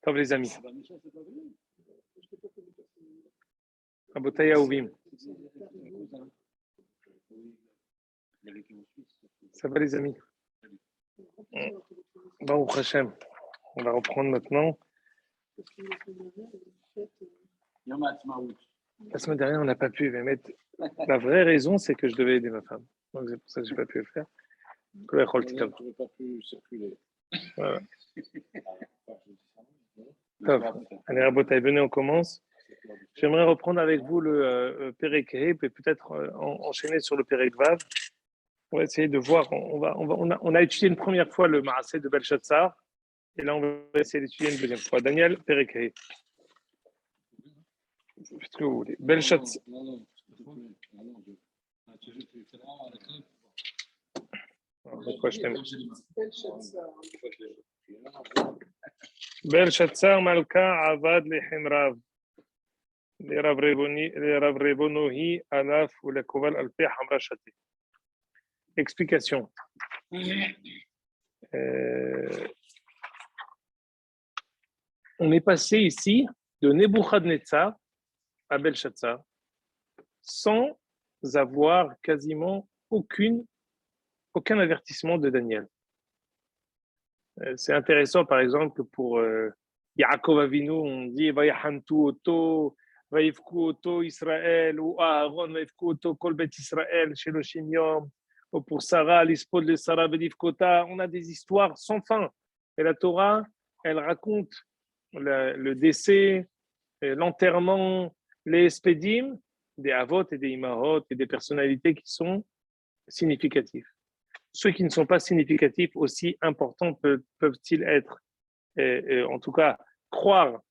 Tov les amis. Rabotai Aouvim. Ça va les amis? Baruch Hashem. On va reprendre maintenant. La semaine dernière, on n'a pas pu mettre. La vraie raison, c'est que je devais aider ma femme. Donc c'est pour ça que je n'ai pas pu le faire. Tu n'avais pas pu circuler. Voilà. Allez, Rabotai, venez, on commence. J'aimerais reprendre avec vous le Perek He, et peut-être enchaîner sur le Perek Vav. On va essayer de voir. On a étudié une première fois le Maaseh de Belshazzar, et là, on va essayer d'étudier une deuxième fois. Daniel, Perek He. Faites ce que vous voulez. Belshazzar. Belshazzar Malka Avad Lehemrav. לרב רבונוהי אלף ולקובל אלפי חמרה שתי. Explication. On est passé ici de Nebuchadnezzar à Belshazzar sans avoir quasiment aucun avertissement de Daniel. C'est intéressant, par exemple, pour Yaakov Avinu, on dit Vayahantu Oto, Vayivku Oto Israël, ou Aaron Vayivku Oto Kol Bet Israël, Sheloshim Yom, ou pour Sarah, l'Ispod de Sarah Bedivkota. On a des histoires sans fin. Et la Torah, elle raconte le décès, l'enterrement, les Espedim, des Avot et des Imahot et des personnalités qui sont significatifs. Ceux qui ne sont pas significatifs, aussi importants peuvent-ils être, en tout cas, croire.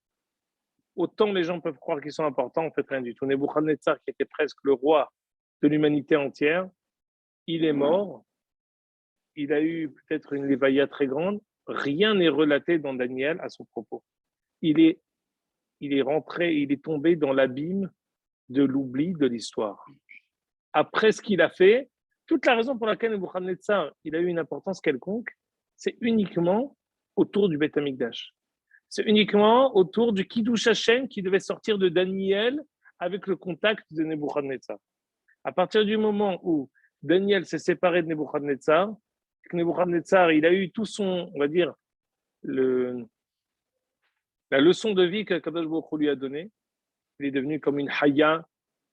Autant les gens peuvent croire qu'ils sont importants, en fait, rien du tout. Nebuchadnezzar, qui était presque le roi de l'humanité entière, il est mort. Il a eu peut-être une lévaïa très grande. Rien n'est relaté dans Daniel à son propos. Il est rentré, il est tombé dans l'abîme de l'oubli de l'histoire. Après ce qu'il a fait, toute la raison pour laquelle Nebuchadnezzar il a eu une importance quelconque, c'est uniquement autour du Beth Amikdash. C'est uniquement autour du Kiddush Hashem qui devait sortir de Daniel avec le contact de Nebuchadnezzar. À partir du moment où Daniel s'est séparé de Nebuchadnezzar, il a eu tout son, on va dire, la leçon de vie que Kadosh Baruch Hu lui a donnée. Il est devenu comme une Haya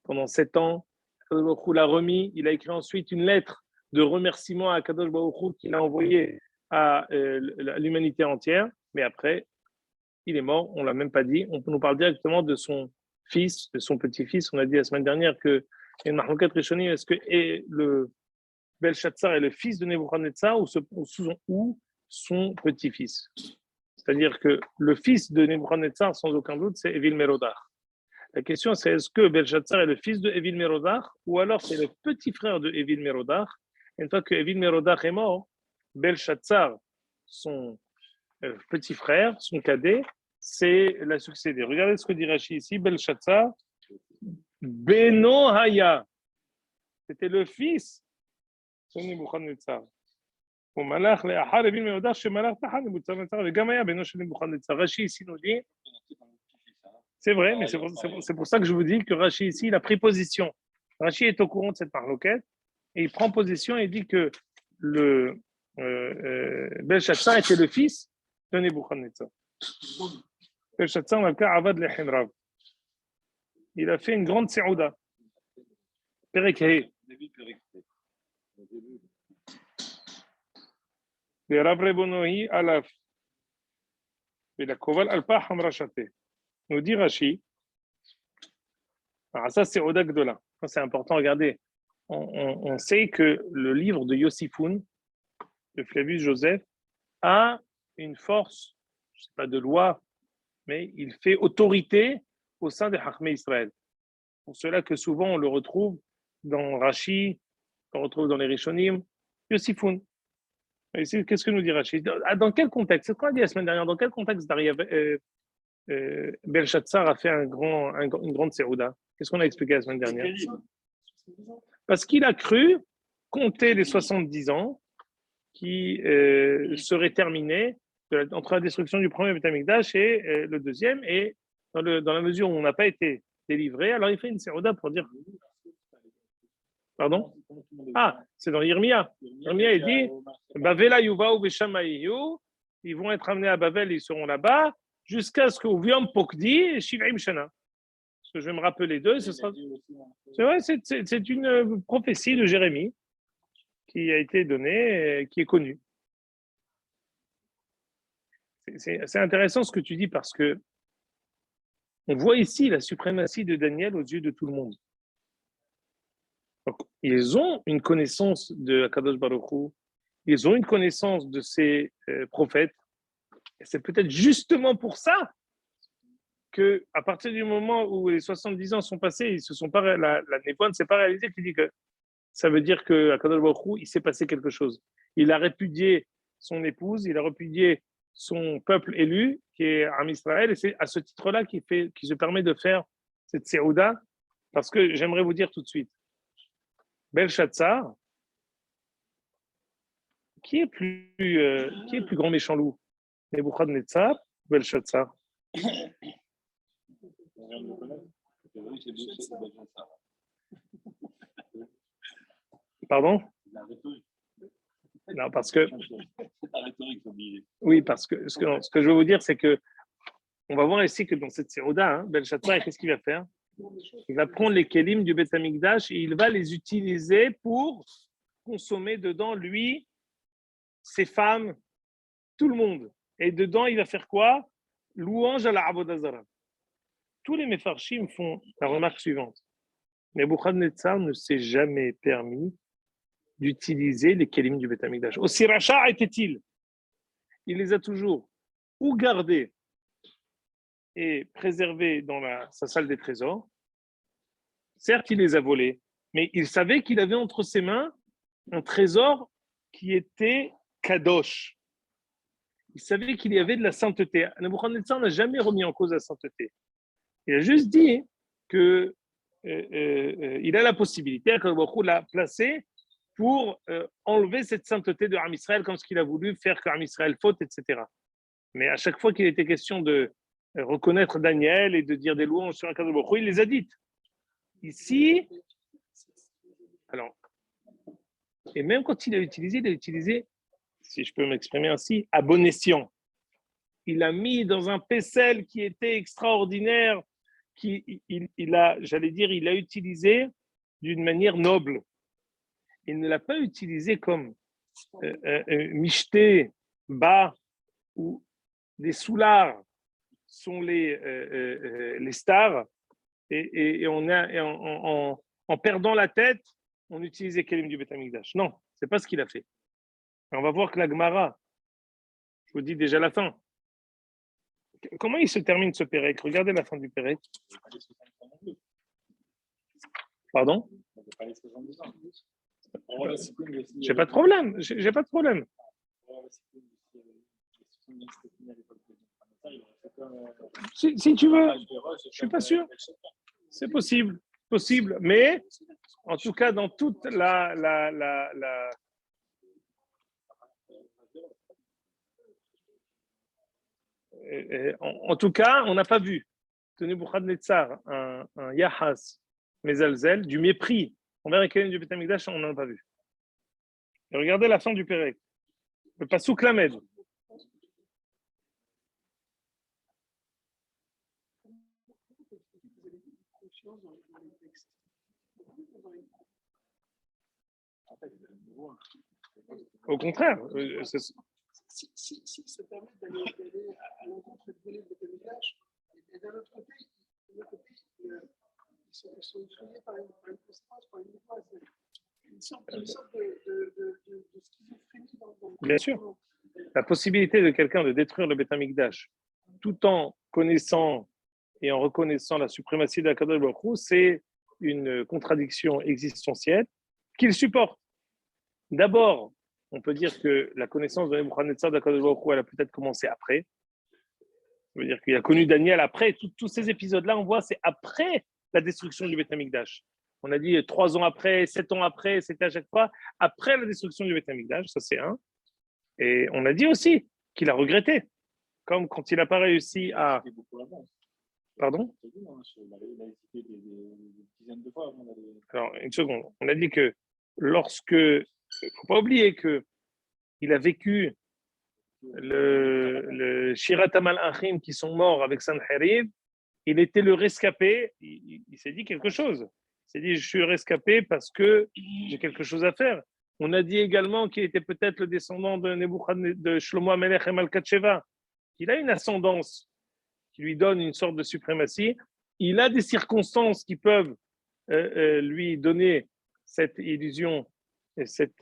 pendant 7 ans. Kadosh Baruch Hu l'a remis. Il a écrit ensuite une lettre de remerciement à Kadosh Baruch Hu qu'il a envoyée à l'humanité entière. Mais après, il est mort, on ne l'a même pas dit. On nous parle directement de son fils, de son petit-fils. On a dit la semaine dernière que est-ce que le Belshazzar est le fils de Nebuchadnezzar ou son petit-fils? C'est-à-dire que le fils de Nebuchadnezzar, sans aucun doute, c'est Evil Merodach. La question, c'est est-ce que Belshazzar est le fils de Evil Merodach ou alors c'est le petit frère de Evil Merodach? Et une fois que Evil Merodach est mort, Belshazzar, son petit frère, son cadet, c'est la succédé. Regardez ce que dit Rashi ici, Belshazzar, Beno Haya. C'était le fils de Nebuchadnezzar. Rashi ici nous dit, c'est vrai, mais c'est pour ça que je vous dis que Rashi ici, il a pris position. Rashi est au courant de cette marloquette et il prend position et dit que le Belshazzar était le fils de Nebuchadnezzar. Belshazzar Malka Avad Lehemrav. Il a fait une grande séouda. Perek He. Le Rav Rebonohi Alaf. Et la Koval Alpa Hamra Shate. Nous dit Rashi. Alors ça, c'est Oda Gdola. C'est important, regardez. On sait que le livre de Yossifoun, de Flavius Joseph, a une force, je ne sais pas de loi, mais il fait autorité au sein des Chachmei Israël. Pour cela que souvent on le retrouve dans Rashi, on le retrouve dans les Rishonim, Yossifoun. Qu'est-ce que nous dit Rashi? Dans quel contexte? C'est ce qu'on a dit la semaine dernière. Dans quel contexte Belshazzar a fait une grande sérouda? Qu'est-ce qu'on a expliqué la semaine dernière? Parce qu'il a cru compter les 70 ans qui serait terminé entre la destruction du premier Beth Amikdash et le deuxième. Et dans la mesure où on n'a pas été délivré, alors il fait une séroda pour dire. Pardon? Ah, c'est dans Yirmia. Yirmia, il dit Bavela Yuva ou Beshamaïyu, ils vont être amenés à Bavel, ils seront là-bas, jusqu'à ce que Uviam Pokdi et Shivaim Shana. Parce que je vais me rappeler d'eux, ce sera. C'est vrai, c'est une prophétie de Jérémie qui a été donnée, qui est connue. C'est intéressant ce que tu dis parce que on voit ici la suprématie de Daniel aux yeux de tout le monde. Donc, ils ont une connaissance de Akadosh Baruch Hu, ils ont une connaissance de ces prophètes. Et c'est peut-être justement pour ça que, à partir du moment où les 70 ans sont passés, la névoie ne s'est pas réalisée, qui dit que ça veut dire que Akadosh Baruch Hu, il s'est passé quelque chose. Il a répudié son épouse, il a répudié son peuple élu, qui est Am Israël, et c'est à ce titre-là qu'il se permet de faire cette séouda, parce que j'aimerais vous dire tout de suite, Belshazzar, qui est plus grand méchant loup, Nebuchadnezzar ou Belshazzar? Pardon? Non, parce que. Oui, parce que ce que je veux vous dire, c'est que on va voir ici que dans cette séroda, Belshazzar, qu'est-ce qu'il va faire? Il va prendre les kelim du Beth Amikdash et il va les utiliser pour consommer dedans, lui, ses femmes, tout le monde. Et dedans, il va faire quoi? Louange à la Avodah Zarah. Tous les Mefarshim font la remarque suivante. Nebuchadnezzar ne s'est jamais permis d'utiliser les kelim du Beth Amikdash. Aussi rachat était-il, il les a toujours ou gardés et préservés dans sa salle des trésors. Certes, il les a volés, mais il savait qu'il avait entre ses mains un trésor qui était kadosh. Il savait qu'il y avait de la sainteté. Nebuchadnezzar n'a jamais remis en cause la sainteté. Il a juste dit que il a la possibilité, que Baruch l'a placé pour enlever cette sainteté de Am Israël comme ce qu'il a voulu faire que Am Israël faute, etc. Mais à chaque fois qu'il était question de reconnaître Daniel et de dire des louanges sur un cas de Baruch, il les a dites. Ici, alors, et même quand il a utilisé, si je peux m'exprimer ainsi, à bon escient. Il a mis dans un pécelle qui était extraordinaire, il a utilisé d'une manière noble. Il ne l'a pas utilisé comme michté, bas, ou des soulards sont les stars, et en perdant la tête, on utilisait Kelim du Beth Amikdash. Non, c'est pas ce qu'il a fait. Et on va voir que la Gemara, je vous dis déjà la fin. Comment il se termine ce Pérec? Regardez la fin du Pérec. Pardon? J'ai pas de problème. J'ai pas de problème. Si tu veux, je suis pas sûr. C'est possible. Mais en tout cas, dans toute en tout cas, on n'a pas vu de Nebuchadnezzar un Yahas Mezalzel, du mépris envers les Kelim du Beth Amikdash, on n'en a pas vu. Et regardez la fin du Pérec. Le Passouk Lamed. Au contraire, si ça permet d'aller à l'encontre de Kelim de Amikdash, et d'un autre côté, ils sont effrayés par une conséquence, par une mémoire. Une sorte de schizophrénie dans bien sûr. La possibilité de quelqu'un de détruire le Beth Amikdash tout en connaissant et en reconnaissant la suprématie de la Kadosh Baruch Hu, c'est une contradiction existentielle qu'il supporte. D'abord, on peut dire que la connaissance de Nebuchadnezzar de la Kadosh Baruch Hu, elle a peut-être commencé après. Ça veut dire qu'il a connu Daniel après. Tous ces épisodes-là, on voit, c'est après la destruction du Beth Amikdash. On a dit 3 ans après, 7 ans après, c'était à chaque fois après la destruction du Beth Amikdash, ça c'est un. Et on a dit aussi qu'il a regretté, comme quand il n'a pas réussi à... Pardon? Alors, une seconde. On a dit que lorsque... Il ne faut pas oublier qu'il a vécu le Shirat Amal Achim qui sont morts avec Sanherib. Il était le rescapé. Il s'est dit quelque chose. Il s'est dit, je suis rescapé parce que j'ai quelque chose à faire. On a dit également qu'il était peut-être le descendant de Shlomo Amelech et Malkat Sheva. Il a une ascendance qui lui donne une sorte de suprématie. Il a des circonstances qui peuvent lui donner cette illusion et cette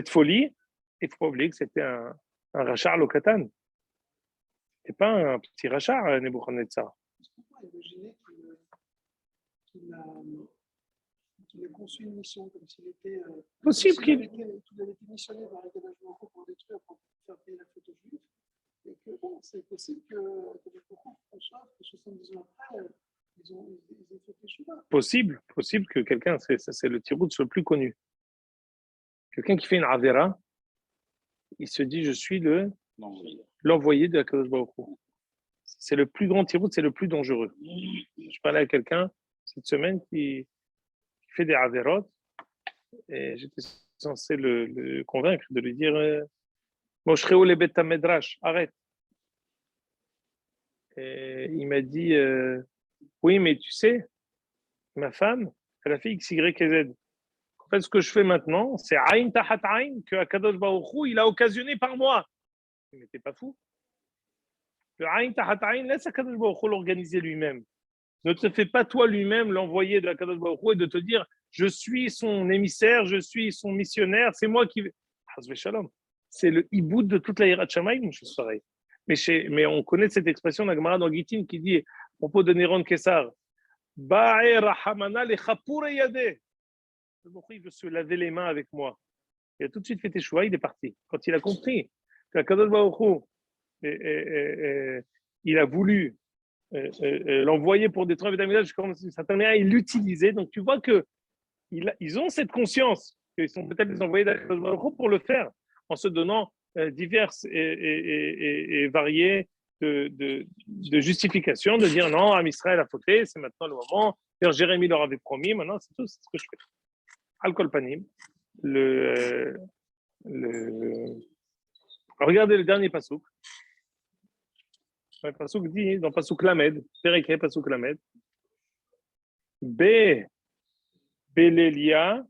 folie. Il ne faut pas oublier que c'était un rachar lokatan. Ce n'était pas un petit rachar, Nebuchadnezzar. Est-ce qu'on peut imaginer qu'il a conçu une mission comme s'il était. Possible qu'il avait été missionné par les Kadosh Baruch Hu pour détruire, pour faire payer la faute aux Juifs. Et que bon, c'est possible que Kadosh Baruch Hu conçoive que 70 ans après, ils aient fait Teshuvah. Possible que quelqu'un, c'est le tiroutz le plus connu. Quelqu'un qui fait une avera, il se dit je suis l'envoyé de la Kadosh Baruch Hu. C'est le plus grand tiroutz, c'est le plus dangereux. Je parlais à quelqu'un cette semaine qui fait des averot et j'étais censé le convaincre de lui dire Moshreo le bet medrash, arrête. Et il m'a dit oui, mais tu sais, ma femme, elle a fait X, Y et Z. En fait, ce que je fais maintenant, c'est Aïn Tahat Aïn que Akadosh Baruch Hu, il a occasionné par moi. Mais t'es pas fou. Le Aïn Tahat Aïn, laisse Akadosh Baruch Hu l'organiser lui-même. Ne te fais pas toi lui-même l'envoyé de Akadosh Baruch Hu et de te dire je suis son émissaire, je suis son missionnaire, c'est moi qui. C'est le hiboud de toute la Hirat Shamayim, une chose pareille. Mais on connaît cette expression d'Agmara dans Gittin qui dit à propos de Néron Kessar Ba'e Rahamana le Chapour et Yadeh. Le Baruch il veut se laver les mains avec moi. Il a tout de suite fait Teshuvah, il est parti. Quand il a compris qu'Akadosh Baruch Hu, il a voulu l'envoyer pour détruire Beth Amikdash, comme d'une certaine manière, il l'utilisait. Donc tu vois qu'ils ont cette conscience qu'ils sont peut-être les envoyés d'Akadosh Baruch Hu pour le faire, en se donnant diverses et variées de justifications, de dire non, Am Israël a fauté, c'est maintenant le moment. D'ailleurs, Jérémie leur avait promis, maintenant c'est tout, c'est ce que je fais. Al-Kol Panim, regardez le dernier pasouk. Le pasouk dit, dans pasouk Lamed, Perek pasouk Lamed, Belelia,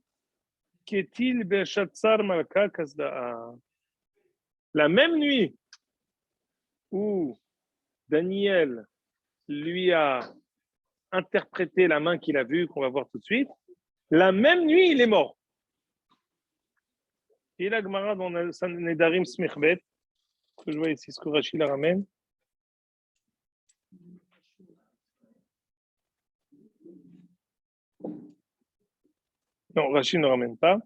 Ketil Beshatsar Malka Kasda'a. La même nuit où Daniel lui a interprété la main qu'il a vue, qu'on va voir tout de suite, la même nuit, il est mort. Et la Gemara dans Nedarim Smichbet, que je vois ici, ce que Rashi la ramène. Non, Rashi ne ramène pas.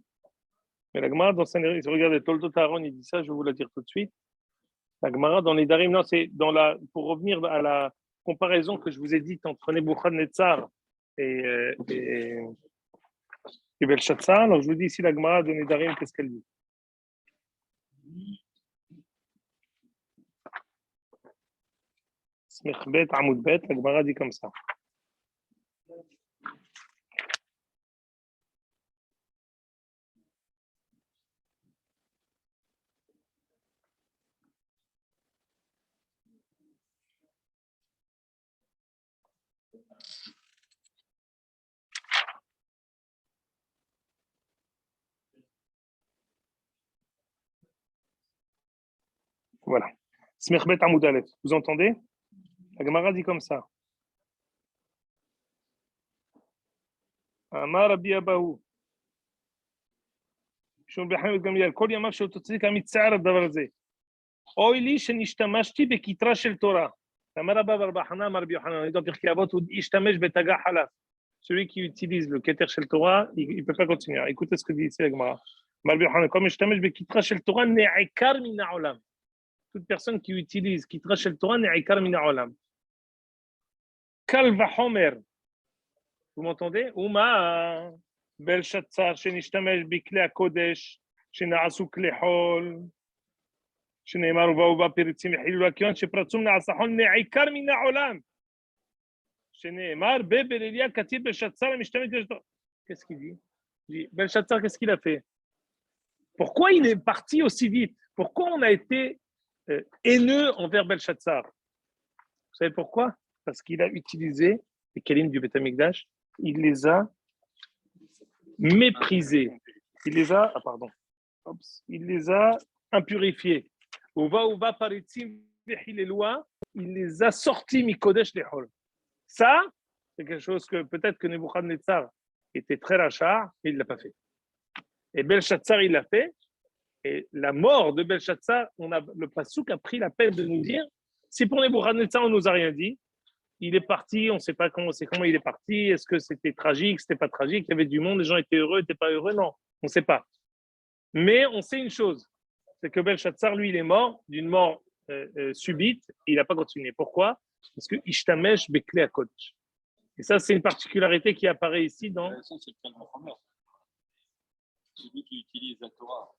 Mais la Gemara dans Nedarim, si vous regardez Toldot Aaron, il dit ça, je vais vous la dire tout de suite. La Gemara dans Nedarim, non, c'est pour revenir à la comparaison que je vous ai dite entre Nebuchadnezzar et Belshazzar. Alors je vous dis ici la Gemara de Nedarim, qu'est-ce qu'elle dit? Smichbet, Amoudbet, la Gemara dit comme ça. Voilà. Smichbet Amoud Aleph. Vous entendez? La Gemara dit comme ça. Amar Rabbi Abahu. שום בחיים גמליאל, כל ימיו של תוצריק המצער הדבר הזה. אוי לי שנשתמשתי בכתרה של תורה. אמר רבא בר חנא, אמר רבי יוחנן, dans פרקי אבות, הוא השתמש בתגא חלף. Celui qui utilise le keter shel Torah, il ne peut pas continuer. Écoutez ce que dit ici la Gemara. Amar Rabbi Yochanan, comme השתמש בכתרה של תורה, נעקר מן העולם. Toute personne qui utilise כתרה של תורה, נעקר מן העולם. קל וחומר. Vous m'entendez? Uma Belshazzar, שנשתמש בכלי הקודש, שנעשו כלי חול, שנאמר ובאו פריצים יחילו לקיון, שפרצום נעשה חול נעיקר מן העולם. שנאמר בבליליה כתיב בלשאצר המשתמש de... Qu'est-ce qu'il dit? Belshazzar, qu'est-ce qu'il a fait? Pourquoi il est parti aussi vite? Pourquoi on a été haineux envers Belshazzar? Vous savez pourquoi? Parce qu'il a utilisé les kelim du Beth Amikdash, il les a méprisés. Il les a, il les a impurifiés. Uva paritzim vechilelua, il les a sortis mikodesh lechol. Ça, c'est quelque chose que peut-être que Nebuchadnezzar était très rachar, mais il ne l'a pas fait. Et Belshazzar, il l'a fait. Et la mort de Belshazzar, le Passouk a pris la peine de nous dire, si pour Nebuchadnezzar, on ne nous a rien dit, il est parti, on ne sait pas comment il est parti, est-ce que c'était tragique, c'était pas tragique, il y avait du monde, les gens étaient heureux, n'étaient pas heureux, non, on ne sait pas. Mais on sait une chose, c'est que Belshazzar, lui, il est mort d'une mort subite, et il n'a pas continué. Pourquoi? Parce que Ishtamesh Bekle HaKodesh. Et ça, c'est une particularité qui apparaît ici dans... C'est le cas de Mohammed. Celui qui utilise la Torah.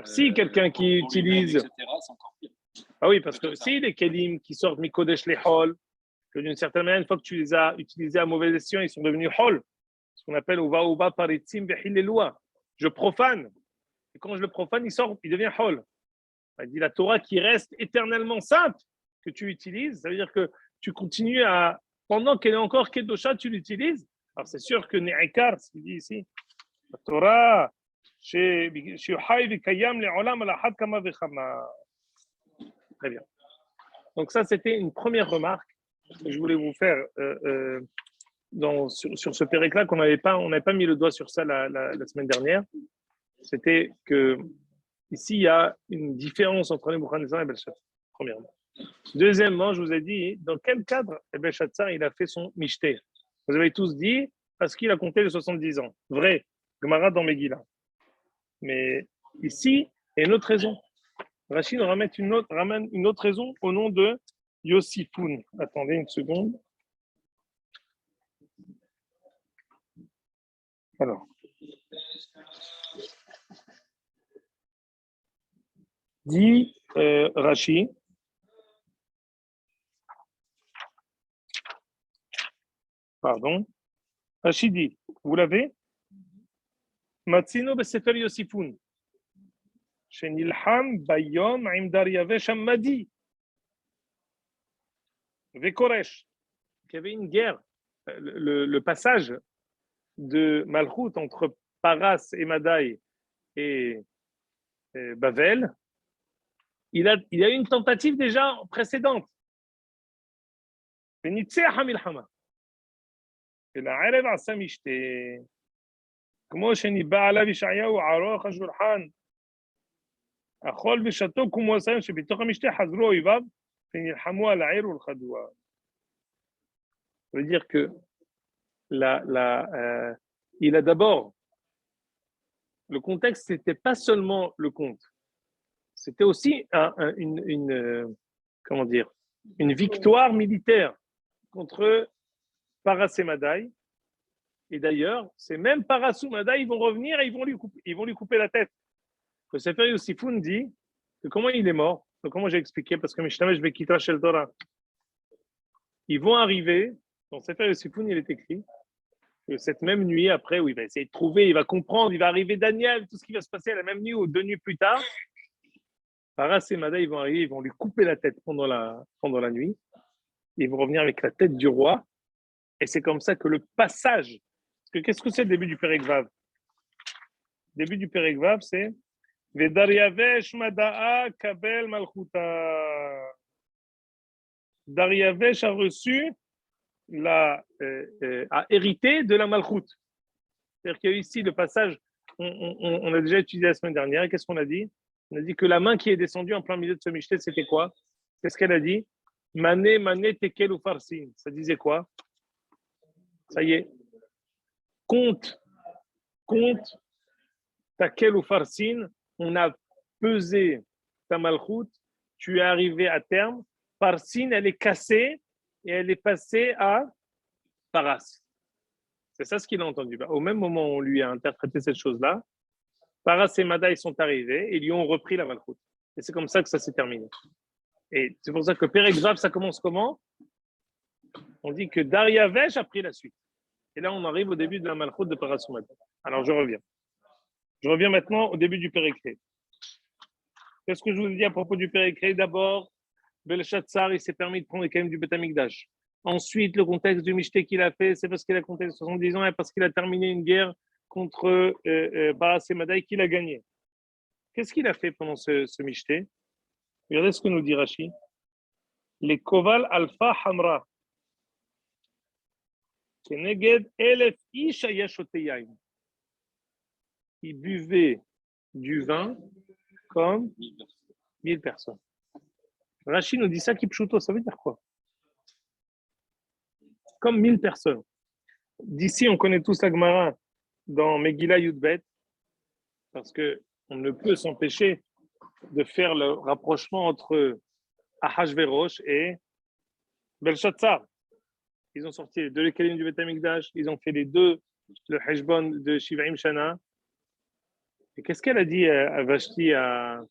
Si quelqu'un qui utilise... Etc., c'est encore pire. Ah oui, parce que si les kelim qui sortent Mikodesh les hol, que d'une certaine manière, une fois que tu les as utilisés à mauvaise escient, ils sont devenus hol. Ce qu'on appelle Uva Paritzim Vehilelua. Je profane. Et quand je le profane, il devient hol. Il dit la Torah qui reste éternellement sainte, que tu utilises, ça veut dire que tu continues à, pendant qu'elle est encore Kedosha, tu l'utilises. Alors c'est sûr que Ne'ikar, ce qu'il dit ici, la Torah, très bien. Donc ça, c'était une première remarque que je voulais vous faire sur ce pérec-là, on n'avait pas mis le doigt sur ça la semaine dernière. C'était que ici, il y a une différence entre Nebuchadnezzar et Belshazzar, premièrement. Deuxièmement, je vous ai dit, dans quel cadre Belshazzar il a fait son Mishté? Vous avez tous dit, parce qu'il a compté les 70 ans. Vrai, Gemara dans Megillah. Mais ici, il y a une autre raison. Rachid nous ramène une autre raison au nom de Yossifoun. Attendez une seconde. Alors. Dit Rachid. Pardon. Rachid dit, vous l'avez? Matzino besefer Yossifoun. Shenilham bayom im Daryavesh Hammadi. Vekoresh. Il y avait une guerre. Le passage de Malchut entre Paras et Madaï et Bavel, il y a eu une tentative déjà précédente. ונצח המלחמה. ולערב עשה משתה, כמו שניבא עליו ישעיהו ערוך השולחן, אכול ושתו כמו עשרים שבתוך המשתה חזרו אויביו ונלחמו על העיר ולכדוה. Ça veut dire que il a d'abord, le contexte, c'était pas seulement le conte, c'était aussi une victoire militaire contre Paras et Madaï. Et d'ailleurs, ces mêmes Paras ou Madaï, ils vont revenir et ils vont lui couper la tête. Le Sefer Yossifoun dit que comment il est mort, donc comment j'ai expliqué, parce que Mishtamesh Bekitra Shel Torah, ils vont arriver, dans le Sefer Yossifoun, il est écrit que cette même nuit, après, où il va essayer de trouver, il va comprendre, il va arriver Daniel, tout ce qui va se passer la même nuit ou 2 nuits plus tard, Paras et Madaï, ils vont arriver, ils vont lui couper la tête pendant la nuit, ils vont revenir avec la tête du roi, et c'est comme ça que le passage, parce que qu'est-ce que c'est le début du Perek Vav? Le début du Perek Vav, c'est Vedaryavesh Mada'a Kabel Malchuta. Daryavesh a reçu, a hérité de la Malchut. C'est-à-dire qu'il y a eu ici le passage, on a déjà utilisé la semaine dernière, qu'est-ce qu'on a dit? On a dit que la main qui est descendue en plein milieu de ce Mishté, c'était quoi? Qu'est-ce qu'elle a dit? Mané, mané, tekel ou farsin. Ça disait quoi? Ça y est. Compte, tekel ou farsin. On a pesé ta malchoute. Tu es arrivé à terme. Farsin, elle est cassée et elle est passée à Paras. C'est ça ce qu'il a entendu. Au même moment où on lui a interprété cette chose-là, Paras et Madaï sont arrivés et lui ont repris la malchoute. Et c'est comme ça que ça s'est terminé. Et c'est pour ça que Perek Vav, ça commence comment? On dit que Dariavesh a pris la suite. Et là, on arrive au début de la malchoute de Paras et Madaï. Alors, je reviens. Je reviens maintenant au début du Pérékré. Qu'est-ce que je vous ai dit à propos du Pérékré? D'abord, Belshazzar, il s'est permis de prendre quand même du Beth Amikdash. Ensuite, le contexte du Mishté qu'il a fait, c'est parce qu'il a compté 70 ans et parce qu'il a terminé une guerre contre Paras et Madaï qu'il a gagné. Qu'est-ce qu'il a fait pendant ce Mishté? Regardez ce que nous dit Rashi. Les Koval Alpha Hamra. Keneged Elef Ish Ayashoteyayim. Il buvait du vin comme 1000 personnes. Rashi nous dit ça, Kipchuto, ça veut dire quoi? Comme 1000 personnes. D'ici, on connaît tous la Gemara dans Megillah Yudbet, parce qu'on ne peut s'empêcher de faire le rapprochement entre Ahashverosh et Belshazzar. Ils ont sorti les deux les Kalim du Beth Amikdash, ils ont fait les deux, le Heshbon de Shivaim Shana. Et qu'est-ce qu'elle a dit à Vashti, à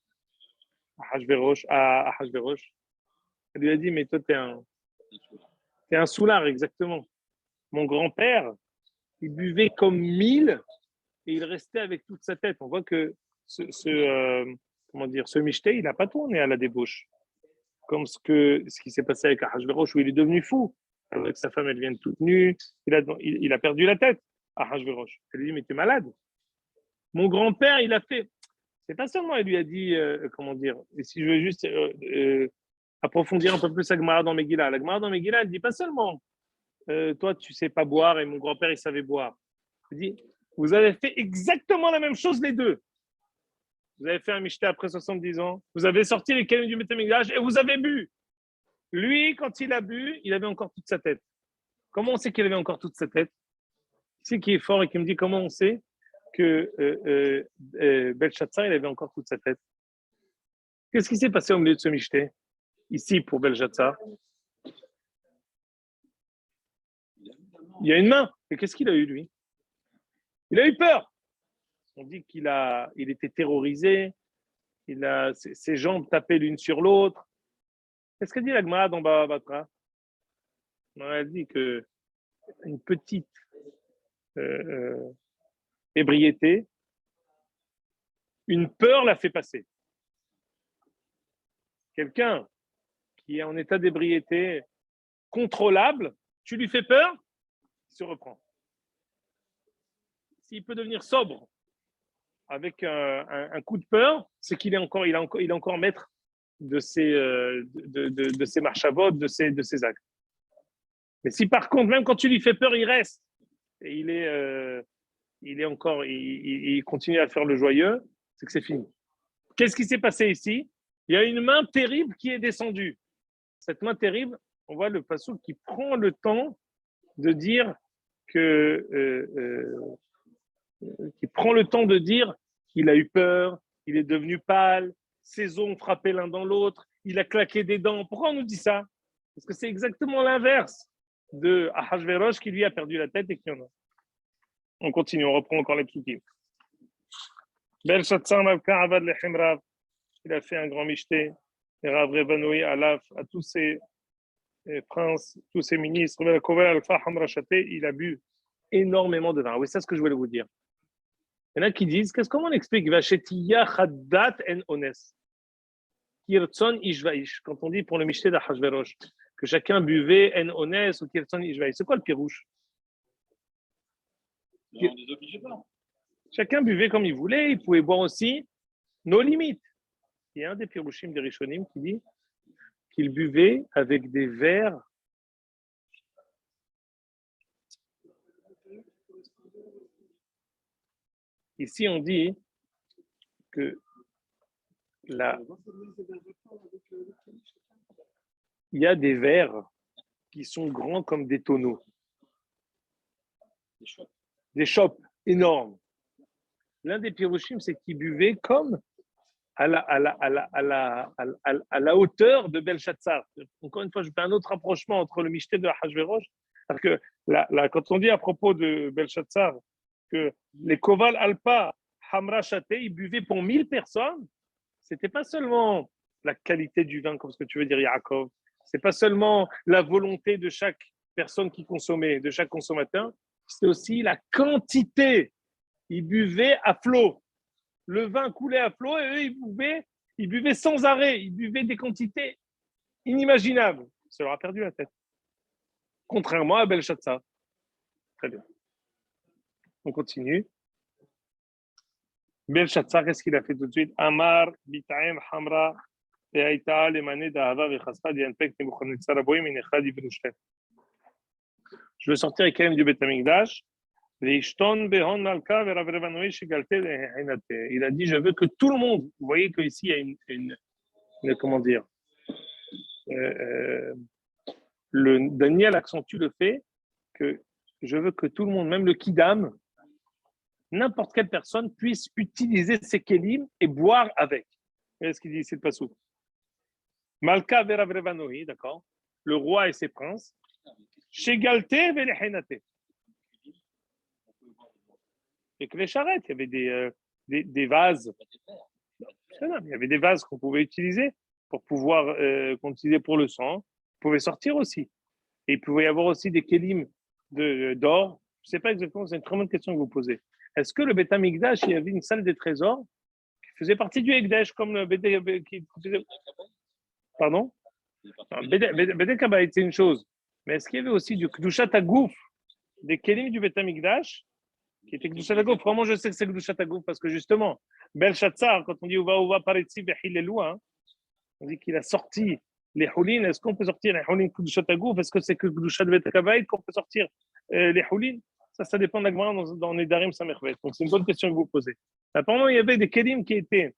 Ahashverosh? Elle lui a dit, mais toi, t'es un soulard, exactement. Mon grand-père, il buvait comme 1000 et il restait avec toute sa tête. On voit que ce Mishté, il n'a pas tourné à la débauche. Comme ce qui s'est passé avec Ahashverosh, où il est devenu fou. Avec sa femme, elle vient toute nue. Il a perdu la tête, Ahashverosh. Elle lui dit, mais tu es malade. Mon grand-père, il a fait. C'est pas seulement, il lui a dit, et si je veux juste approfondir un peu plus la Gemara dans Megillah. La Gemara dans Megillah, elle dit pas seulement, toi, tu sais pas boire et mon grand-père, il savait boire. Elle dit, vous avez fait exactement la même chose les deux. Vous avez fait un Mishté après 70 ans, vous avez sorti les Kalim du Beth Amikdash et vous avez bu. Lui, quand il a bu, il avait encore toute sa tête. Comment on sait qu'il avait encore toute sa tête? C'est qui est fort et qui me dit comment on sait que Belshazzar, il avait encore toute sa tête. Qu'est-ce qui s'est passé au milieu de ce Mishté, ici, pour Belshazzar? Il y a une main. Et qu'est-ce qu'il a eu, lui? Il a eu peur. On dit qu'il était terrorisé. Ses jambes tapaient l'une sur l'autre. Qu'est-ce qu'elle dit la Gemara dans Baba Batra? Elle dit qu'une petite ébriété, une peur l'a fait passer. Quelqu'un qui est en état d'ébriété contrôlable, tu lui fais peur, il se reprend. S'il peut devenir sobre avec un coup de peur, c'est qu'il est encore maître de ses marchavot, de ses actes. Mais si par contre, même quand tu lui fais peur, il reste et il continue à faire le joyeux, c'est que c'est fini. Qu'est-ce qui s'est passé ici? Il y a une main terrible qui est descendue. Cette main terrible, on voit le passouk qui prend le temps de dire qu'il a eu peur, il est devenu pâle, ses os ont frappé l'un dans l'autre, il a claqué des dents. Pourquoi on nous dit ça? Parce que c'est exactement l'inverse de Ahashverosh qui lui a perdu la tête et qui en a. On continue, on reprend encore les psukim. Belshazzar Malka Avad Lechem Rav, il a fait un grand michté, et Rav Revanoui Alaf, à tous ses princes, tous ses ministres, il a bu énormément de vin. Oui, c'est ce que je voulais vous dire. Il y en a qui disent, comment on explique Vachetiya Chaddat en Ones Kirtson Ishvaish, quand on dit pour le michté d'Ahashverosh, que chacun buvait en Ones ou Kirtson Ishvaish. C'est quoi le pirouche? Chacun buvait comme il voulait, il pouvait boire aussi nos limites. Il y a un des pirouchim des Rishonim qui dit qu'il buvait avec des verres. Ici, on dit que il y a des verres qui sont grands comme des tonneaux. Des chopes énormes. L'un des pirouchim, c'est qu'il buvait comme à la hauteur de Belshazzar. Encore une fois, je fais un autre rapprochement entre le michté de Ahashverosh. Parce que quand on dit à propos de Belshazzar que les Koval Alpa Hamra Chaté, ils buvaient pour 1000 personnes. C'était pas seulement la qualité du vin, comme ce que tu veux dire, Yaakov. C'est pas seulement la volonté de chaque personne qui consommait, de chaque consommateur. C'est aussi la quantité. Ils buvaient à flot. Le vin coulait à flot et eux, ils buvaient sans arrêt. Ils buvaient des quantités inimaginables. Ça leur a perdu la tête. Contrairement à Belshazzar. Très bien. On continue. Belshazzar, qu'est-ce qu'il a fait tout de suite? Amar, Bitaim, Hamra, Eaïta, Lemane, Dahava, Vechasra, Dianpek, Nebuchadnezzar, Aboim, Inechad, Ibnushem. Je veux sortir avec du Beth Amikdash. Il a dit, je veux que tout le monde, vous voyez qu'ici, il y a une comment dire, le Daniel accentue le fait que je veux que tout le monde, même le Kidam, n'importe quelle personne puisse utiliser ses kelim et boire avec. Qu'est-ce qu'il dit ici, le Passouk? Malka veravrevanohi, d'accord? Le roi et ses princes. Shegalte velechenate. Et que les charrettes, il y avait des vases. Il y avait des vases qu'on pouvait utiliser pour pouvoir, qu'on utilisait pour le sang. Ils pouvaient sortir aussi. Et il pouvait y avoir aussi des kelim d'or. Je ne sais pas exactement, c'est une très bonne question que vous posez. Est-ce que le Beth Amikdash, il y avait une salle des trésors qui faisait partie du Ekdesh, comme le Beth Pardon? Beth Kabayit, c'est une chose. Mais est-ce qu'il y avait aussi du Kdushat Hagouf, des kelim du Beth Amikdash, qui était Kdushat Hagouf? Vraiment, je sais que c'est Kdushat Hagouf parce que justement, Belshazzar, quand on dit Uva Paretzi Bechil Elua, on dit qu'il a sorti les Houlin. Est-ce qu'on peut sortir les Houlin Kdushat Hagouf? Est-ce que c'est que Kdushat Beth Kabayit qu'on peut sortir les Houlin? Ça dépend de la Gemara dans Nedarim Samervet. Donc, c'est une bonne question que vous posez. Apparemment, il y avait des kelim qui étaient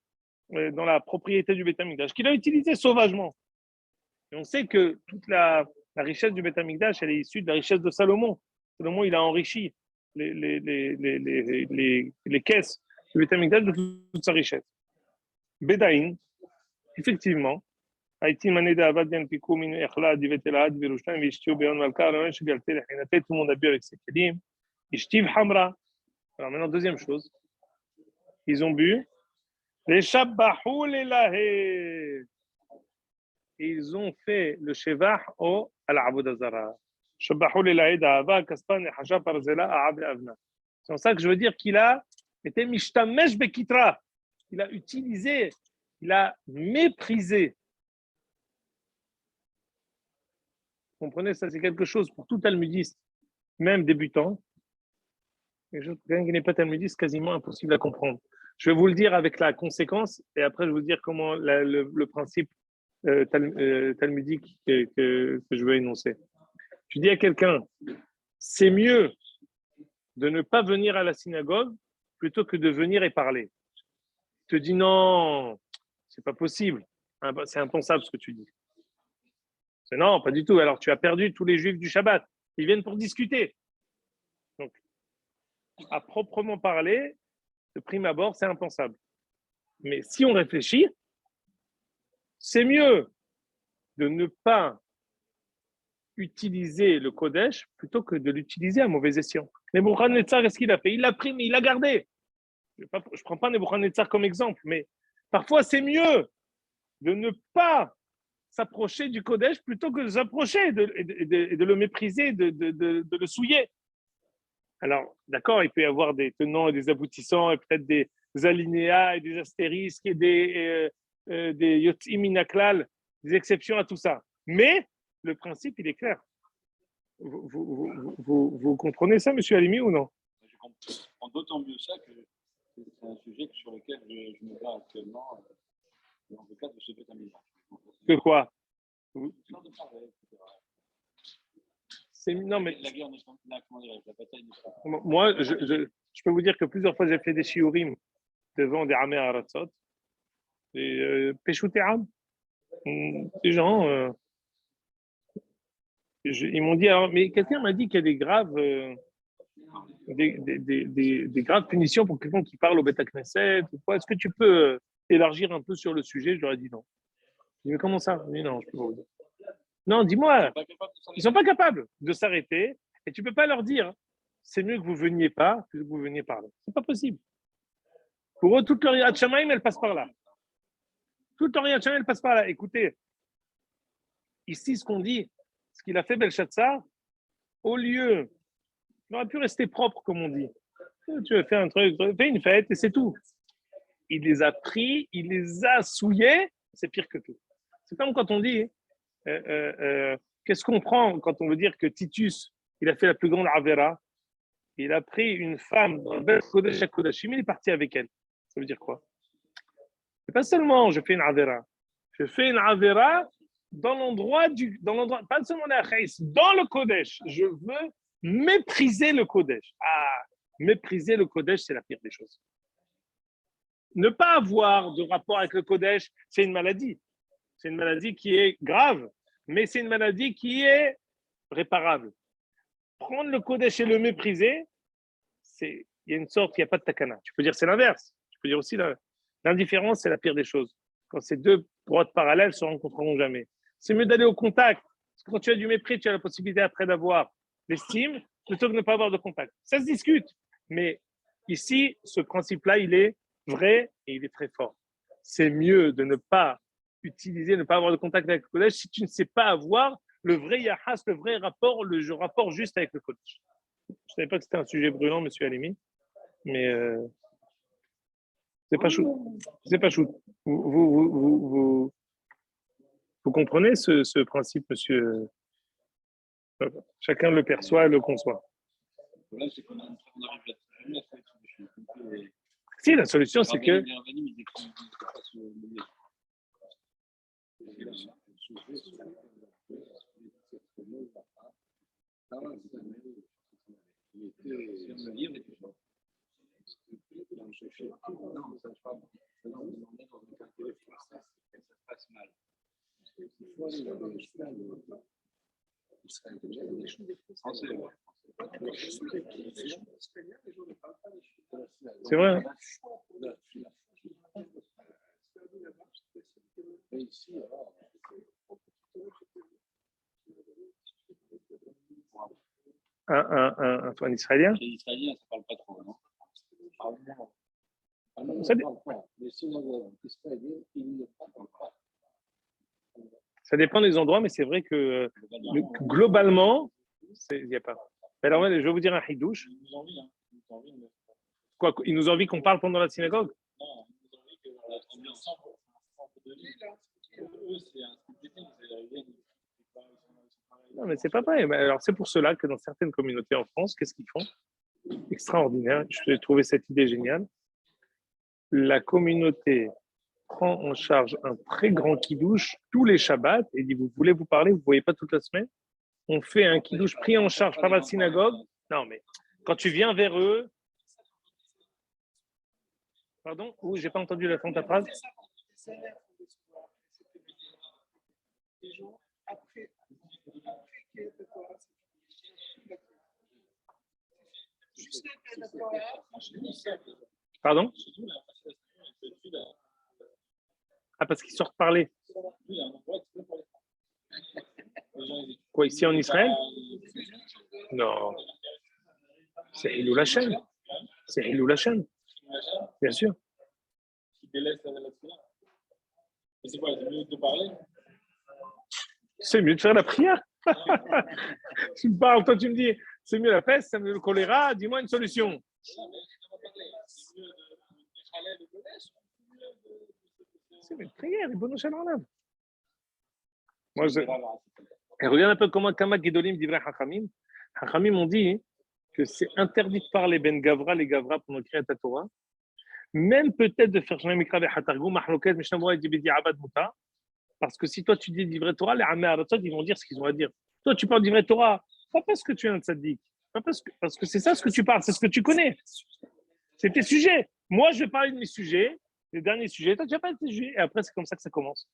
dans la propriété du Beth Amikdash, qu'il a utilisé sauvagement. Et on sait que toute la richesse du Beth Amikdash, elle est issue de la richesse de Salomon. Salomon, il a enrichi les caisses du Beth Amikdash de toute sa richesse. Bedaïn, effectivement, tout le monde a bu avec ses kelim. Ishtiv Hamra. Alors maintenant, deuxième chose, ils ont bu les Shabbahou Lelahe. Ils ont fait le Shevah au Al-Abudazara. Shabbahou Lelahe d'Ava, Kaspan et Haja Parzela A'ab Avna. C'est en ça que je veux dire qu'il a été Mishtamesh Bekitra. Il a utilisé, il a méprisé. Vous comprenez, ça c'est quelque chose pour tout talmudiste, même débutant. Quelqu'un qui n'est pas talmudiste, c'est quasiment impossible à comprendre. Je vais vous le dire avec la conséquence et après je vais vous dire comment le principe talmudique que je veux énoncer. Tu dis à quelqu'un, c'est mieux de ne pas venir à la synagogue plutôt que de venir et parler. Tu te dis non, c'est pas possible, c'est impensable ce que tu dis. C'est non, pas du tout. Alors tu as perdu tous les juifs du Shabbat. Ils viennent pour discuter. Donc, à proprement parler, de prime abord, c'est impensable. Mais si on réfléchit, c'est mieux de ne pas utiliser le Kodesh plutôt que de l'utiliser à mauvais escient. Nebuchadnezzar, qu'est-ce qu'il a fait? Il l'a pris, mais il l'a gardé. Je ne prends pas Nebuchadnezzar comme exemple, mais parfois c'est mieux de ne pas s'approcher du Kodesh plutôt que de s'approcher et de le mépriser, de le souiller. Alors, d'accord, il peut y avoir des tenants et des aboutissants et peut-être des alinéas et des astérisques et des yotzim minaklal, des exceptions à tout ça. Mais le principe, il est clair. Vous comprenez ça, monsieur Halimi, ou non? Je comprends d'autant mieux ça que c'est un sujet sur lequel je me bats actuellement dans le cadre de ce Beth Amikdash. Que quoi? Non, mais la guerre n'est pas, comment dire, la bataille n'est pas. Moi, je peux vous dire que plusieurs fois, j'ai fait des shiurim devant des Amé Aratzot, des Peshutéam. Ces gens, ils m'ont dit, alors, mais quelqu'un m'a dit qu'il y a des graves, des graves punitions pour quelqu'un qui parle au Beth Knesset. Est-ce que tu peux élargir un peu sur le sujet? Je leur ai dit non. Je dis, mais comment ça? Je dis, non, je peux pas vous dire. Non, dis-moi, ils ne sont pas capables de s'arrêter et tu ne peux pas leur dire c'est mieux que vous ne veniez pas que vous veniez parler. Ce n'est pas possible. Pour eux, toute leur Yirat Shamayim, elle passe par là. Toute leur Yirat Shamayim, elle passe par là. Écoutez, ici, ce qu'on dit, ce qu'il a fait Belshazzar, au lieu, il aurait pu rester propre, comme on dit. Tu veux faire un truc, fais une fête et c'est tout. Il les a pris, il les a souillés, c'est pire que tout. C'est comme quand on dit, qu'est-ce qu'on prend quand on veut dire que Titus, il a fait la plus grande Avera, il a pris une femme dans le Beth Kodesh HaKodashim, il est parti avec elle. Ça veut dire quoi? C'est pas seulement je fais une Avera, je fais une Avera dans l'endroit, pas seulement dans le Kodesh. Je veux mépriser le Kodesh. Ah, mépriser le Kodesh, c'est la pire des choses. Ne pas avoir de rapport avec le Kodesh, c'est une maladie. C'est une maladie qui est grave, mais c'est une maladie qui est réparable. Prendre le Kodesh et le mépriser, il y a une sorte, il n'y a pas de takana. Tu peux dire c'est l'inverse. Tu peux dire aussi l'indifférence, c'est la pire des choses. Quand ces deux droites parallèles ne se rencontreront jamais. C'est mieux d'aller au contact. Parce que quand tu as du mépris, tu as la possibilité après d'avoir l'estime, plutôt que de ne pas avoir de contact. Ça se discute. Mais ici, ce principe-là, il est vrai et il est très fort. C'est mieux de ne pas utiliser, ne pas avoir de contact avec le collège si tu ne sais pas avoir le vrai yahas, le vrai rapport, le rapport juste avec le collège. Je ne savais pas que c'était un sujet brûlant, monsieur Halimi, mais c'est pas chou. C'est pas chou. Vous comprenez ce principe, monsieur? Chacun le perçoit et le conçoit. Le problème, c'est qu'on n'arrive jamais à trouver une solution. Si, la solution, c'est que. C'est vrai. Hein? Un Israélien? Les Israéliens, ça ne parle pas trop, non? Ça dépend des endroits, mais c'est vrai que globalement, il n'y a pas. Alors, je vais vous dire un hidouche. Quoi, ils nous envient qu'on parle pendant la synagogue? Non, ils nous envient que l'ambiance non, mais c'est pas vrai. Alors, c'est pour cela que dans certaines communautés en France, qu'est-ce qu'ils font? Extraordinaire. Je vais trouver cette idée géniale. La communauté prend en charge un très grand kidouche tous les Shabbats et dit vous voulez vous parler, vous ne voyez pas toute la semaine. On fait un kidouche pris en charge par la synagogue. Non, mais quand tu viens vers eux. Pardon? Ou j'ai pas entendu la fin de ta phrase? Pardon? Ah, parce qu'ils sortent parler. Quoi, ici en Israël? Non. C'est Hilul Hashem. C'est Hilul Hashem. Bien sûr. C'est mieux de faire la prière. Tu me parles, toi tu me dis, c'est mieux la peste, c'est mieux le choléra, dis-moi une solution. C'est mieux de prière, il bonne Shalom. Moi, et regarde un peu comment Kama Gidolim d'Ibrahim Hachamim. Hachamim ont dit que c'est interdit de parler Ben Gavra, les Gavra, pendant créer ta Torah. Même peut-être de faire Shemay Mikra Vechatargou, Mahloket, Mishnamora et Dibidi Abad Muta. Parce que si toi tu dis d'Ivret Torah, les Amé Aratot, ils vont dire ce qu'ils ont à dire. Toi, tu parles d'Ivret Torah, pas parce que tu es un tzaddik, pas parce que c'est ça ce que tu parles, c'est ce que tu connais. C'est tes sujets. Moi, je vais parler de mes sujets, les derniers sujets. Toi, tu vas parler de tes sujets. Et après, c'est comme ça que ça commence.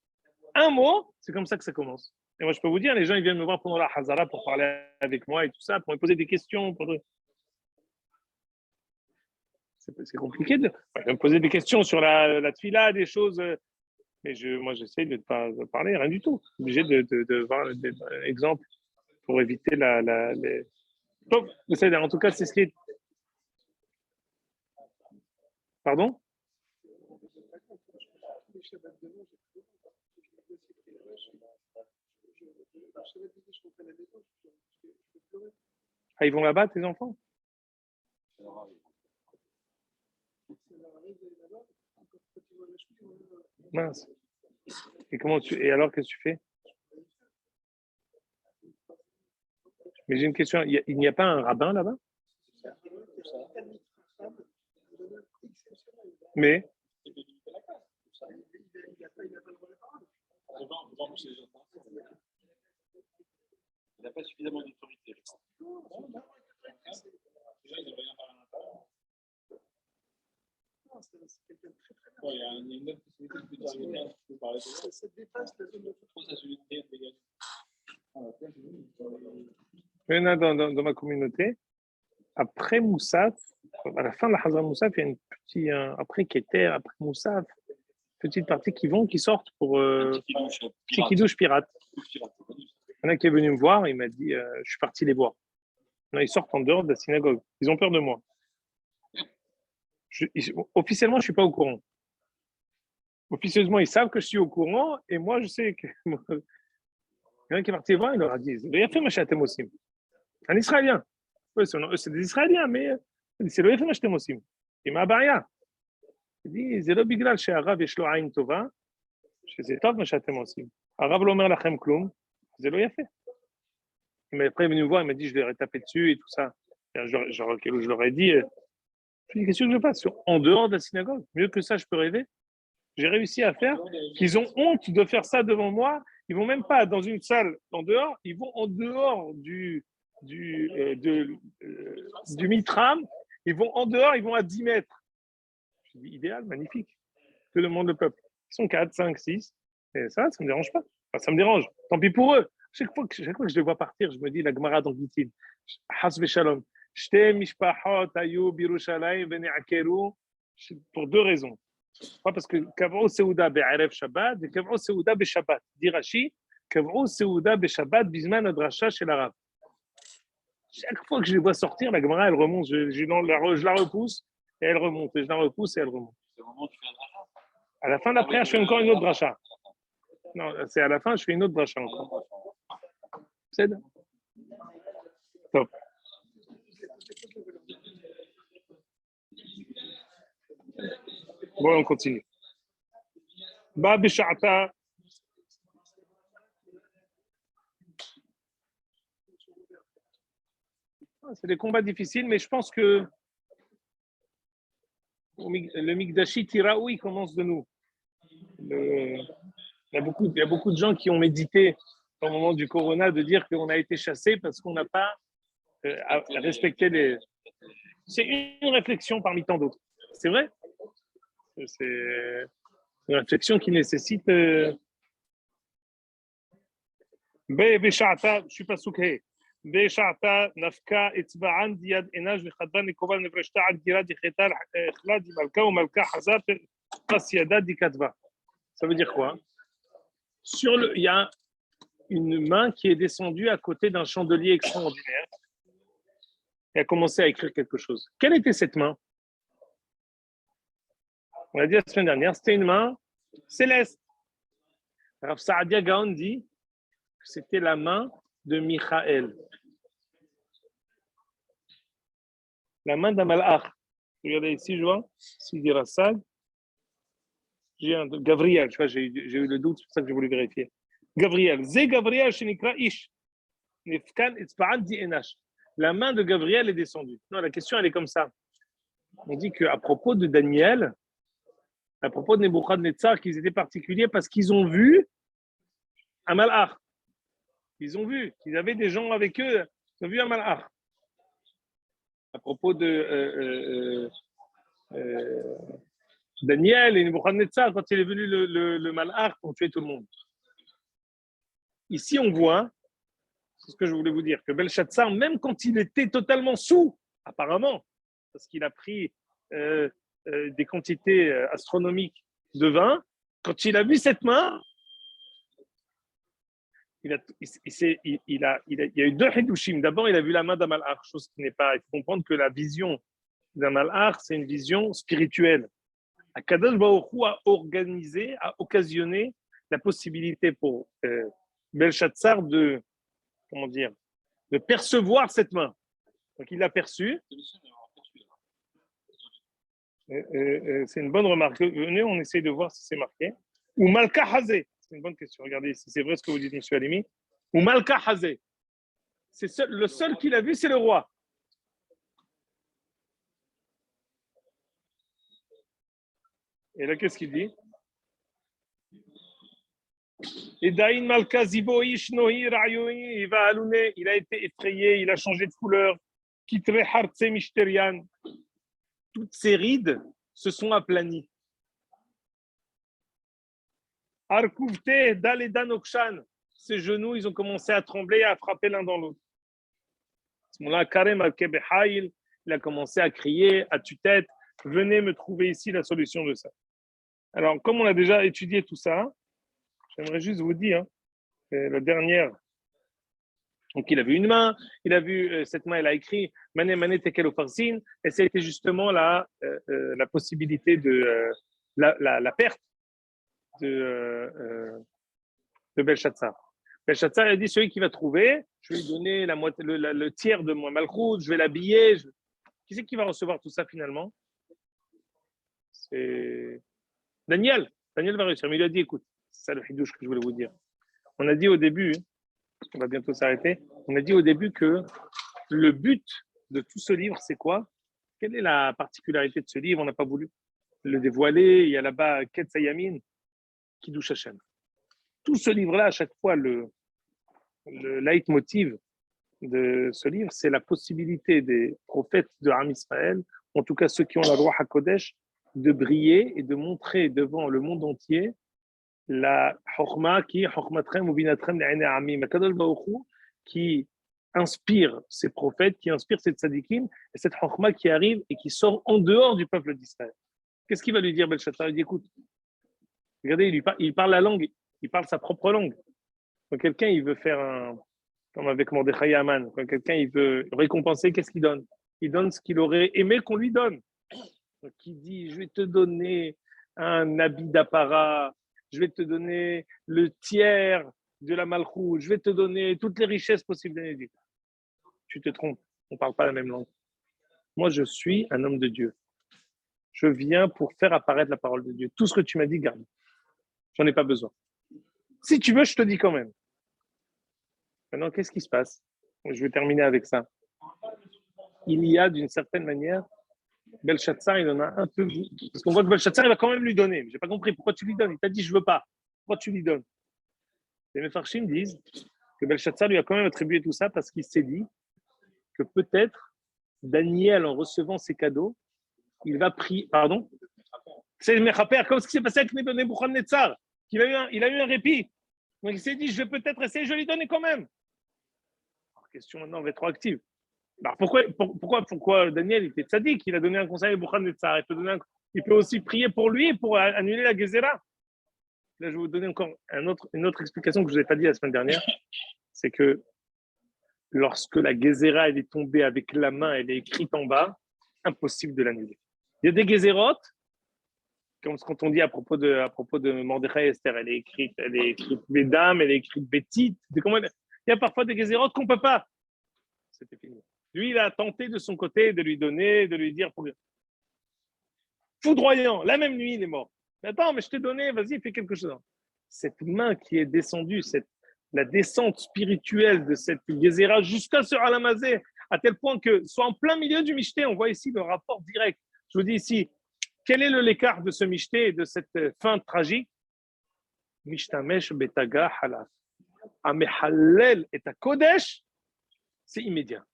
Un mot, c'est comme ça que ça commence. Et moi, je peux vous dire, les gens, ils viennent me voir pendant la Hazara pour parler avec moi et tout ça, pour me poser des questions. C'est compliqué de me poser des questions sur la tfila, des choses. Mais moi, j'essaie de ne pas parler, rien du tout. Je suis obligé de voir des exemples pour éviter les. Donc, en tout cas, c'est ce qui est. Pardon? Shabbat demain, j'ai plus de temps. Je vais négocier avec les vaches. Le Shabbat midi, je rentre à la maison, je vais pleurer. Ah, ils vont là-bas, tes enfants? Ça leur arrive d'aller là-bas. Quand ils voient la cheville, Mince. Et alors, qu'est-ce que tu fais? Mais j'ai une question. Il n'y a pas un rabbin là-bas? Mais Il n'a pas suffisamment d'autorité, je pense. Déjà, il devrait y avoir un rapport. Il y a une autre possibilité de terminer. Je peux parler de ça. Ça dépasse la zone de Trop sa solidité dégage. il y en a dans ma communauté. Après Moussaf, à la fin de la Hazan Moussaf, il y a une petite, après Keter, après Moussaf, petite partie qui sortent pour petit kidouche pirate. Il y en a qui est venu me voir, il m'a dit, je suis parti les voir. Non, ils sortent en dehors de la synagogue. Ils ont peur de moi. Officiellement, je ne suis pas au courant. Officieusement, ils savent que je suis au courant et moi, je sais que. Il y en a qui est parti voir, il leur a dit, vous avez fait ma chatem aussi. Un Israélien. Ouais, c'est des Israéliens, mais c'est le fait ma chatem aussi. Il m'a barrière. Il dit, c'est le bigral chez Arav et Shlo Aïn Tova. C'est top ma chatem aussi. Arav l'omer lachem kloum. C'est le fait. Mais après, il est venu me voir, il m'a dit, je vais taper dessus et tout ça. Je leur ai dit, qu'est-ce que je fasse en dehors de la synagogue? Mieux que ça, je peux rêver. J'ai réussi à faire qu'ils ont honte de faire ça devant moi. Ils vont même pas dans une salle en dehors, ils vont en dehors du mitram, ils vont en dehors, ils vont à 10 mètres. Je dis, idéal, magnifique. Que demande le peuple? Ils sont 4, 5, 6. Et ça me dérange pas. Enfin, ça me dérange. Tant pis pour eux. Chaque fois que je les vois partir, je me dis la Gemara dans Gittin. Has v'shalom. Shte mishpachot ayu birushalayim v'ne'akeru. Pour deux raisons. Pas parce que Kav'u Seuda be'arev Shabbat et Kav'u Seuda be'Shabbat. Dit Rashi, Kav'u Seuda be'Shabbat bisman adrasha chez l'arabe. Chaque fois que je les vois sortir, la Gemara, elle remonte. Je la repousse et elle remonte. Et je la repousse et elle remonte. C'est le moment où tu fais un dracha. À la fin de la prière, je fais encore une autre dracha. Non, c'est à la fin, je fais une autre dracha encore. C'est top. Bon, on continue. Ba bisha'ata. C'est des combats difficiles, mais je pense que le Mikdashi Tiraoui commence de nous. Il y a beaucoup de gens qui ont médité au moment du Corona de dire qu'on a été chassé parce qu'on n'a pas respecté les. C'est une réflexion parmi tant d'autres. C'est vrai. C'est une réflexion qui nécessite. Je suis pas soukré. בשעתה נפקה אצבען דיד עינש וחדבה נקובה נברשתה על גירה דחתה חלה דמלכה ומלכה חזה פס ידה דכתבה. Ça veut dire quoi? Il y a une main qui est descendue à côté d'un chandelier extraordinaire et a commencé à écrire quelque chose. Quelle était cette main? On l'a dit la semaine dernière, c'était une main céleste. Rav Saadia Gaon dit que c'était la main de Michael. La main d'un malach. Regardez ici, je vois. Sidi Rassad. J'ai un Gabriel, tu vois, j'ai eu le doute, c'est pour ça que j'ai voulu vérifier. Gabriel. Zé Gabriel, Shenikra Ish. Nefkan Etzba'an Di Enash. La main de Gabriel est descendue. Non, la question, elle est comme ça. On dit qu'à propos de Daniel, à propos de Nebuchadnezzar, qu'ils étaient particuliers parce qu'ils ont vu un malach. Ils ont vu qu'ils avaient des gens avec eux. Ils ont vu un malach. À propos de Daniel et Nebuchadnezzar, quand il est venu le malach pour tuer tout le monde. Ici, on voit, c'est ce que je voulais vous dire, que Belshazzar, même quand il était totalement sous, apparemment, parce qu'il a pris des quantités astronomiques de vin, quand il a vu cette main, il y a eu deux hidushim. D'abord, il a vu la main d'un malach, chose qui n'est pas. Il faut comprendre que la vision d'un malach, c'est une vision spirituelle. Akadosh Baruch Hu a organisé, a occasionné la possibilité pour Belshazzar de, comment dire, de percevoir cette main. Donc il l'a perçue. C'est une bonne remarque. Venez, on essaye de voir si c'est marqué. Ou Malka Hazé. C'est une bonne question. Regardez si c'est vrai ce que vous dites, monsieur Halimi. Ou Malka Hazé. Le seul qui l'a vu, c'est le roi. Et là, qu'est-ce qu'il dit? Et Daïn Malka Ziboï, Shnohi, Rayoui, il va allumer, il a été effrayé, il a changé de couleur. Kitre Hartse Mishterian. Toutes ces rides se sont aplanies. Arkouvte, Daledan Okshan. Ses genoux, ils ont commencé à trembler et à frapper l'un dans l'autre. À ce moment-là, Karem al-Kebehail, il a commencé à crier à tue-tête, venez me trouver ici la solution de ça. Alors, comme on a déjà étudié tout ça, j'aimerais juste vous dire, la dernière, donc il a vu une main, il a vu cette main, elle a écrit Mané Mané Tekel Ofarsin, et c'était justement la possibilité de la perte de Belshazzar. Belshazzar a dit celui qui va trouver, je vais lui donner la moitié, le tiers de mon malchout, je vais l'habiller. Qui c'est qui va recevoir tout ça finalement? C'est Daniel. Daniel va réussir. Mais il lui a dit écoute, c'est ça le hidouche que je voulais vous dire. On a dit au début, on va bientôt s'arrêter, on a dit au début que le but de tout ce livre, c'est quoi? Quelle est la particularité de ce livre? On n'a pas voulu le dévoiler. Il y a là-bas Ketz Hayamin, Kiddush Hashem. Tout ce livre-là, à chaque fois, le leitmotiv de ce livre, c'est la possibilité des prophètes de Ham Israël, en tout cas ceux qui ont la loi HaKodesh, de briller et de montrer devant le monde entier la Chokhma qui est Chokhmatrem ou Binatrem l'Aïne Amim, Kadosh Baruch Hu, qui inspire ces prophètes, qui inspire cette tzadikim, et cette Chokhma qui arrive et qui sort en dehors du peuple d'Israël. Qu'est-ce qu'il va lui dire, Belshazzar? Il dit écoute, regardez, il parle la langue, il parle sa propre langue. Quand quelqu'un il veut faire comme avec Mordechai Haman, quand quelqu'un il veut récompenser, qu'est-ce qu'il donne? Il donne ce qu'il aurait aimé qu'on lui donne. Donc il dit, je vais te donner un habit d'apparat, je vais te donner le tiers de la malchoute, je vais te donner toutes les richesses possibles. Tu te trompes, on ne parle pas la même langue. Moi, je suis un homme de Dieu. Je viens pour faire apparaître la parole de Dieu. Tout ce que tu m'as dit, garde. J'en ai pas besoin. Si tu veux, je te dis quand même. Maintenant, qu'est-ce qui se passe? Je vais terminer avec ça. Il y a d'une certaine manière, Belshazzar, il en a un peu. Parce qu'on voit que Belshazzar, il va quand même lui donner. Je n'ai pas compris. Pourquoi tu lui donnes? Il t'a dit, je ne veux pas. Pourquoi tu lui donnes? Les Mefarshim disent que Belshazzar lui a quand même attribué tout ça parce qu'il s'est dit que peut-être Daniel, en recevant ses cadeaux, il va prier. Pardon? C'est le Mechaper, comme ce qui s'est passé avec Nebuchadnezzar. Il a eu un répit. Donc il s'est dit, je vais peut-être essayer, je vais lui donner quand même. Alors, question maintenant rétroactive. Alors pourquoi Daniel était tzaddik? Il a donné un conseil à Nebuchadnezzar. Il peut aussi prier pour lui pour annuler la Gezerah. Là, je vais vous donner encore une autre explication que je ne vous ai pas dit la semaine dernière. C'est que lorsque la Gezerah elle est tombée avec la main, elle est écrite en bas, impossible de l'annuler. Il y a des Gezerot, comme quand on dit à propos de Mordechai et Esther, elle est écrite Bédam, elle est écrite Bétit. Il y a parfois des Gezerot qu'on ne peut pas. C'était fini. Lui, il a tenté de son côté de lui donner, de lui dire foudroyant. La même nuit, il est mort. Mais attends, mais je t'ai donné, vas-y, fais quelque chose. Cette main qui est descendue, la descente spirituelle de cette Gezerah jusqu'à ce Alamazé, à tel point que, soit en plein milieu du Michté, on voit ici le rapport direct. Je vous dis ici, quel est l'écart de ce Michté et de cette fin tragique? Mishtamesh betaga halaf. Amehallel et à Kodesh, c'est immédiat.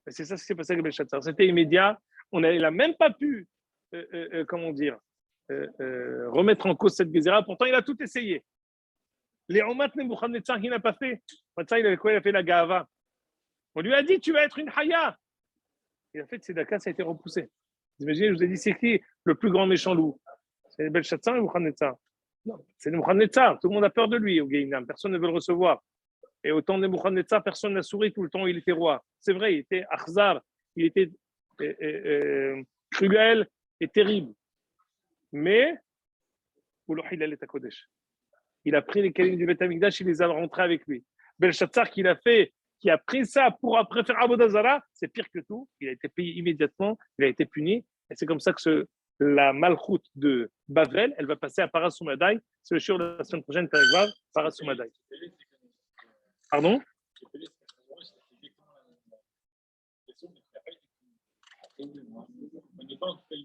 Et c'est ça ce qui s'est passé avec Belshazzar. C'était immédiat. On n'a même pas pu, remettre en cause cette Gezerah. Pourtant, il a tout essayé. Les Omat Nebuchadnezzar, qu'il n'a pas fait. Il avait quoi? Il a fait la Gahava. On lui a dit, tu vas être une Haya. Et en fait, Tzedaka, ça a été repoussé. Vous imaginez, je vous ai dit, c'est qui le plus grand méchant loup? C'est Belshazzar ou Nebuchadnezzar? Non, c'est Nebuchadnezzar. Tout le monde a peur de lui au Gehinam. Personne ne veut le recevoir. Et au temps de Nebuchadnezzar, personne n'a souri tout le temps où il était roi. C'est vrai, il était akhzar, il était cruel et terrible. mais il a pris les kelim du Beth Amikdash, il les a rentrés avec lui. Belshazzar qui a pris ça pour après faire Avodah Zarah, c'est pire que tout. Il a été payé immédiatement, il a été puni. Et c'est comme ça que la malchoute de Bavel, elle va passer à Parasoumadai. C'est le jour de la semaine prochaine, Parasoumadai. Pardon? On n'est pas en tout cas